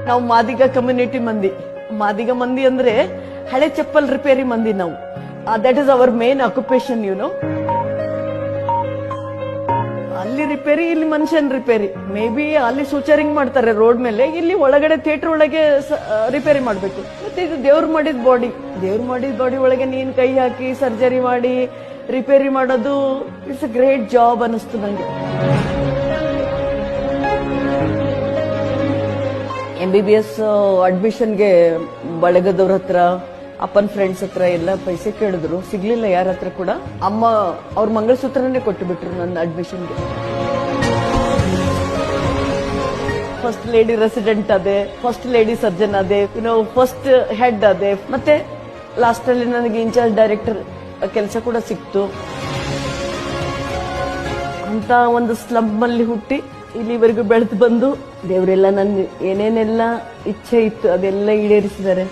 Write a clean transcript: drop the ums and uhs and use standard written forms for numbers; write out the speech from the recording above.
ನಾವು ಮಾದಿಗ ಕಮ್ಯುನಿಟಿ ಮಂದಿ. ಮಾದಿಗ ಮಂದಿ ಅಂದ್ರೆ ಹಳೆ ಚಪ್ಪಲ್ ರಿಪೇರಿ ಮಂದಿ ನಾವು. That is our main occupation ಅಲ್ಲಿ ರಿಪೇರಿ, ಇಲ್ಲಿ ಮನುಷ್ಯನ್ ರಿಪೇರಿ. ಮೇ ಬಿ ಅಲ್ಲಿ ಸೂಚರಿಂಗ್ ಮಾಡ್ತಾರೆ ರೋಡ್ ಮೇಲೆ, ಇಲ್ಲಿ ಒಳಗಡೆ ಥಿಯೇಟರ್ ಒಳಗೆ ರಿಪೇರಿ ಮಾಡ್ಬೇಕು. ಮತ್ತೆ ಇದು ದೇವ್ರು ಮಾಡಿದ ಬಾಡಿ ಒಳಗೆ ನೀನ್ ಕೈ ಹಾಕಿ ಸರ್ಜರಿ ಮಾಡಿ ರಿಪೇರಿ ಮಾಡೋದು ಇಟ್ಸ್ ಅ ಗ್ರೇಟ್ ಜಾಬ್ ಅನಿಸ್ತು ನಂಗೆ. MBBS ಅಡ್ಮಿಷನ್ಗೆ ಬಳಗದವ್ರ ಹತ್ರ, ಅಪ್ಪನ ಫ್ರೆಂಡ್ಸ್ ಹತ್ರ ಎಲ್ಲ ಪೈಸೆ ಕೇಳಿದ್ರು, ಸಿಗ್ಲಿಲ್ಲ ಯಾರ ಹತ್ರ ಕೂಡ. ಅಮ್ಮ ಅವ್ರ ಮಂಗಳಸೂತ್ರನೇ ಕೊಟ್ಟು ಬಿಟ್ರು ನನ್ನ ಅಡ್ಮಿಷನ್ಗೆ. ಫಸ್ಟ್ ಲೇಡಿ ರೆಸಿಡೆಂಟ್ ಅದೇ, ಫಸ್ಟ್ ಲೇಡಿ ಸರ್ಜನ್ ಅದೇ, ಫಸ್ಟ್ ಹೆಡ್ ಅದೇ, ಮತ್ತೆ ಲಾಸ್ಟ್ ಅಲ್ಲಿ ನನಗೆ ಇನ್ಚಾರ್ಜ್ ಡೈರೆಕ್ಟರ್ ಕೆಲಸ ಕೂಡ ಸಿಕ್ತು. ಅಂತ ಒಂದು ಸ್ಲಮ್ ಅಲ್ಲಿ ಹುಟ್ಟಿ ಇಲ್ಲಿವರೆಗೂ ಬೆಳೆದು ಬಂದು ದೇವರೆಲ್ಲ ನನ್ನ ಏನೇನೆಲ್ಲ ಇಚ್ಛೆ ಇತ್ತು ಅದೆಲ್ಲ ಈಡೇರಿಸಿದ್ದಾರೆ.